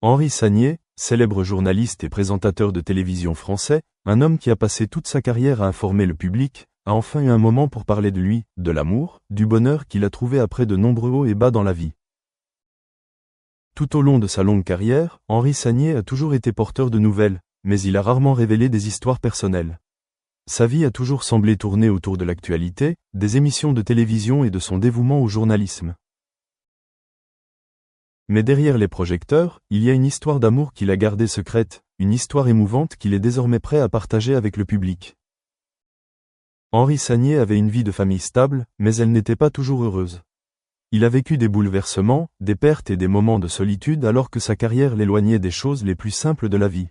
Henri Sagnier, célèbre journaliste et présentateur de télévision français, un homme qui a passé toute sa carrière à informer le public, a enfin eu un moment pour parler de lui, de l'amour, du bonheur qu'il a trouvé après de nombreux hauts et bas dans la vie. Tout au long de sa longue carrière, Henri Sagnier a toujours été porteur de nouvelles, mais il a rarement révélé des histoires personnelles. Sa vie a toujours semblé tourner autour de l'actualité, des émissions de télévision et de son dévouement au journalisme. Mais derrière les projecteurs, il y a une histoire d'amour qu'il a gardée secrète, une histoire émouvante qu'il est désormais prêt à partager avec le public. Henri Sagnier avait une vie de famille stable, mais elle n'était pas toujours heureuse. Il a vécu des bouleversements, des pertes et des moments de solitude alors que sa carrière l'éloignait des choses les plus simples de la vie.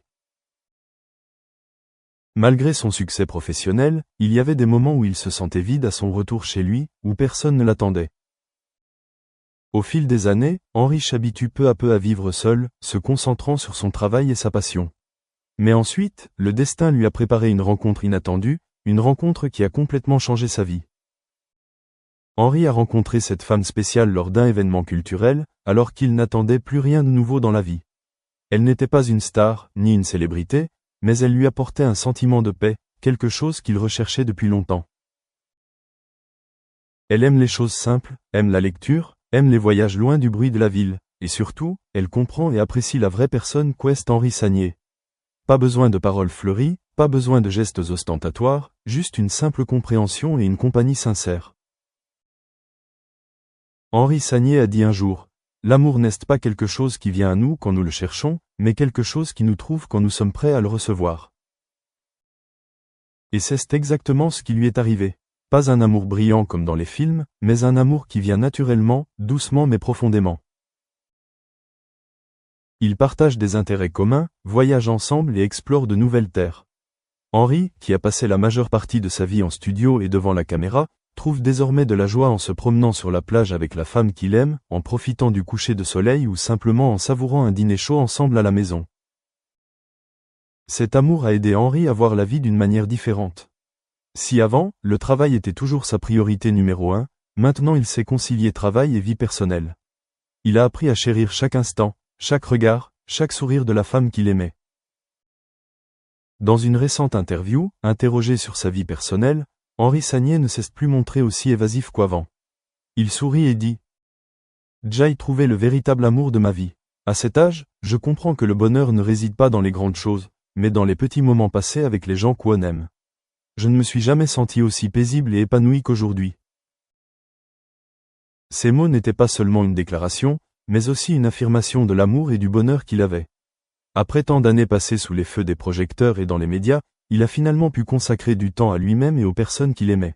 Malgré son succès professionnel, il y avait des moments où il se sentait vide à son retour chez lui, où personne ne l'attendait. Au fil des années, Henri s'habitue peu à peu à vivre seul, se concentrant sur son travail et sa passion. Mais ensuite, le destin lui a préparé une rencontre inattendue, une rencontre qui a complètement changé sa vie. Henri a rencontré cette femme spéciale lors d'un événement culturel, alors qu'il n'attendait plus rien de nouveau dans la vie. Elle n'était pas une star, ni une célébrité, mais elle lui apportait un sentiment de paix, quelque chose qu'il recherchait depuis longtemps. Elle aime les choses simples, aime la lecture, aime les voyages loin du bruit de la ville, et surtout, elle comprend et apprécie la vraie personne qu'est Henri Sagnier. Pas besoin de paroles fleuries, pas besoin de gestes ostentatoires, juste une simple compréhension et une compagnie sincère. Henri Sagnier a dit un jour, « L'amour n'est pas quelque chose qui vient à nous quand nous le cherchons, mais quelque chose qui nous trouve quand nous sommes prêts à le recevoir. » Et c'est exactement ce qui lui est arrivé. Pas un amour brillant comme dans les films, mais un amour qui vient naturellement, doucement mais profondément. Ils partagent des intérêts communs, voyagent ensemble et explorent de nouvelles terres. Henri, qui a passé la majeure partie de sa vie en studio et devant la caméra, trouve désormais de la joie en se promenant sur la plage avec la femme qu'il aime, en profitant du coucher de soleil ou simplement en savourant un dîner chaud ensemble à la maison. Cet amour a aidé Henri à voir la vie d'une manière différente. Si avant, le travail était toujours sa priorité numéro 1, maintenant il sait concilier travail et vie personnelle. Il a appris à chérir chaque instant, chaque regard, chaque sourire de la femme qu'il aimait. Dans une récente interview, interrogé sur sa vie personnelle, Henri Sagnier ne s'est plus montré aussi évasif qu'avant. Il sourit et dit « J'ai trouvé le véritable amour de ma vie. À cet âge, je comprends que le bonheur ne réside pas dans les grandes choses, mais dans les petits moments passés avec les gens qu'on aime. Je ne me suis jamais senti aussi paisible et épanoui qu'aujourd'hui. » Ces mots n'étaient pas seulement une déclaration, mais aussi une affirmation de l'amour et du bonheur qu'il avait. Après tant d'années passées sous les feux des projecteurs et dans les médias, il a finalement pu consacrer du temps à lui-même et aux personnes qu'il aimait.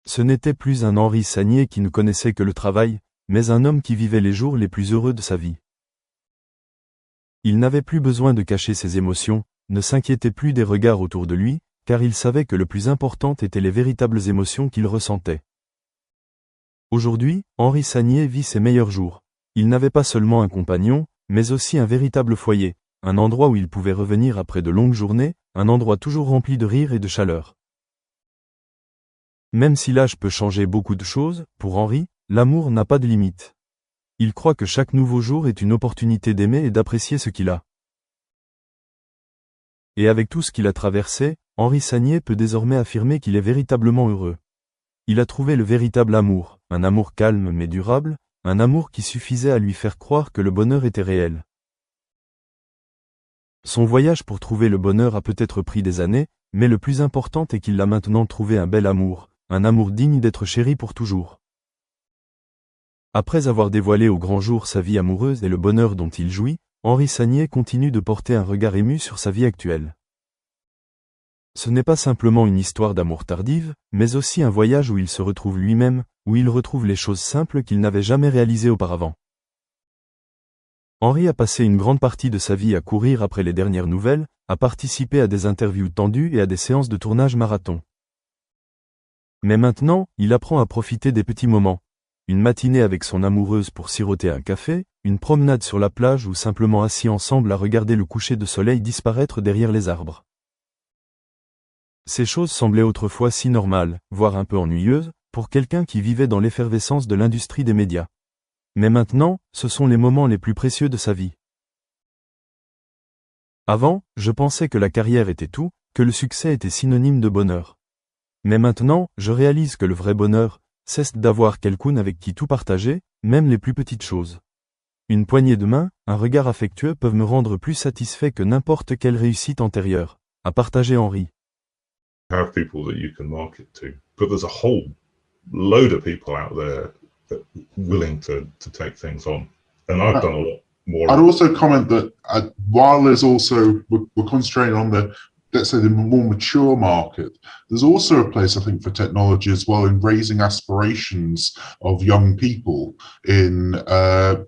Ce n'était plus un Henri Sagnier qui ne connaissait que le travail, mais un homme qui vivait les jours les plus heureux de sa vie. Il n'avait plus besoin de cacher ses émotions, ne s'inquiétait plus des regards autour de lui, car il savait que le plus important étaient les véritables émotions qu'il ressentait. Aujourd'hui, Henri Sagnier vit ses meilleurs jours. Il n'avait pas seulement un compagnon, mais aussi un véritable foyer, un endroit où il pouvait revenir après de longues journées, un endroit toujours rempli de rire et de chaleur. Même si l'âge peut changer beaucoup de choses, pour Henri, l'amour n'a pas de limite. Il croit que chaque nouveau jour est une opportunité d'aimer et d'apprécier ce qu'il a. Et avec tout ce qu'il a traversé, Henri Sagnier peut désormais affirmer qu'il est véritablement heureux. Il a trouvé le véritable amour, un amour calme mais durable, un amour qui suffisait à lui faire croire que le bonheur était réel. Son voyage pour trouver le bonheur a peut-être pris des années, mais le plus important est qu'il a maintenant trouvé un bel amour, un amour digne d'être chéri pour toujours. Après avoir dévoilé au grand jour sa vie amoureuse et le bonheur dont il jouit, Henri Sagnier continue de porter un regard ému sur sa vie actuelle. Ce n'est pas simplement une histoire d'amour tardive, mais aussi un voyage où il se retrouve lui-même, où il retrouve les choses simples qu'il n'avait jamais réalisées auparavant. Henri a passé une grande partie de sa vie à courir après les dernières nouvelles, à participer à des interviews tendues et à des séances de tournage marathon. Mais maintenant, il apprend à profiter des petits moments. Une matinée avec son amoureuse pour siroter un café, une promenade sur la plage ou simplement assis ensemble à regarder le coucher de soleil disparaître derrière les arbres. Ces choses semblaient autrefois si normales, voire un peu ennuyeuses, pour quelqu'un qui vivait dans l'effervescence de l'industrie des médias. Mais maintenant, ce sont les moments les plus précieux de sa vie. Avant, je pensais que la carrière était tout, que le succès était synonyme de bonheur. Mais maintenant, je réalise que le vrai bonheur, c'est d'avoir quelqu'un avec qui tout partager, même les plus petites choses. Une poignée de main, un regard affectueux peuvent me rendre plus satisfait que n'importe quelle réussite antérieure, a partagé Henri. Have people that you can market to, but there's a whole load of people out there that willing to take things on, and I've done a lot more. I'd also comment that while there's also we're concentrating on the, let's say, the more mature market, there's also a place, I think, for technology as well in raising aspirations of young people in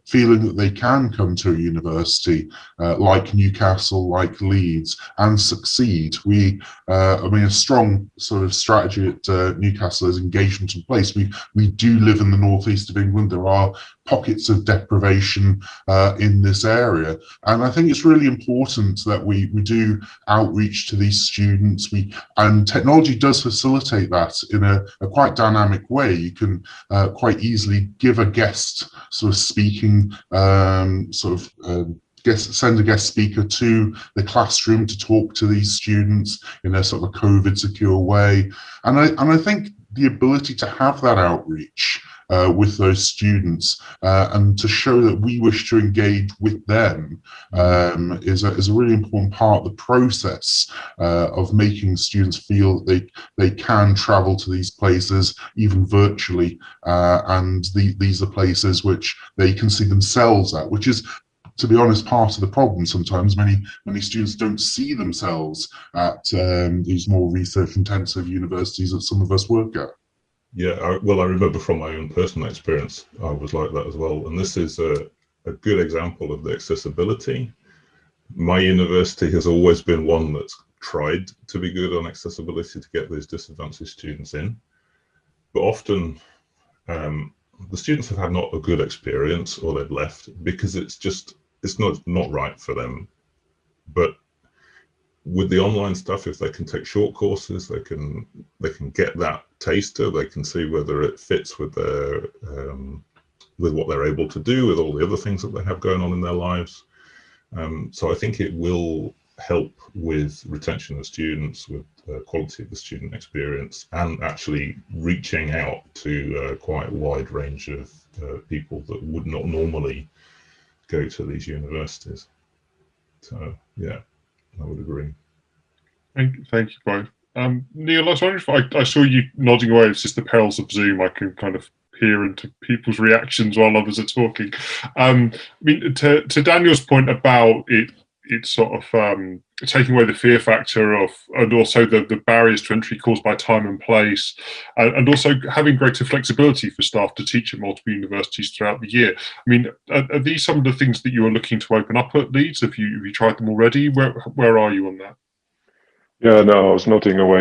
feeling that they can come to a university like Newcastle, like Leeds, and succeed. I mean, a strong sort of strategy at Newcastle is engagement in place. We do live in the northeast of England. There are pockets of deprivation in this area, and I think it's really important that we do outreach to these students. And technology does facilitate that in a quite dynamic way. You can quite easily give a guest sort of speaking send a guest speaker to the classroom to talk to these students in a sort of a COVID secure way. And I think the ability to have that outreach with those students and to show that we wish to engage with them is a really important part of the process of making students feel that they can travel to these places even virtually, and these are places which they can see themselves at, which is, to be honest, part of the problem. Sometimes many students don't see themselves at these more research-intensive universities that some of us work at. Yeah, I remember from my own personal experience, I was like that as well. And this is a good example of the accessibility. My university has always been one that's tried to be good on accessibility to get these disadvantaged students in. But often the students have had not a good experience, or they've left because it's not right for them. But with the online stuff, if they can take short courses, they can get that taster. They can see whether it fits with their with what they're able to do, with all the other things that they have going on in their lives. So I think it will help with retention of students, with quality of the student experience, and actually reaching out to quite a wide range of people that would not normally go to these universities. So yeah, I would agree. Thank you both. Neil, I was wondering if I saw you nodding away. It's just the perils of Zoom. I can kind of peer into people's reactions while others are talking. I mean, to Daniel's point about it's sort of taking away the fear factor of, and also the barriers to entry caused by time and place, and also having greater flexibility for staff to teach at multiple universities throughout the year. I mean, are these some of the things that you are looking to open up at Leeds? Have you tried them already? Where are you on that? Yeah, no, I was nodding away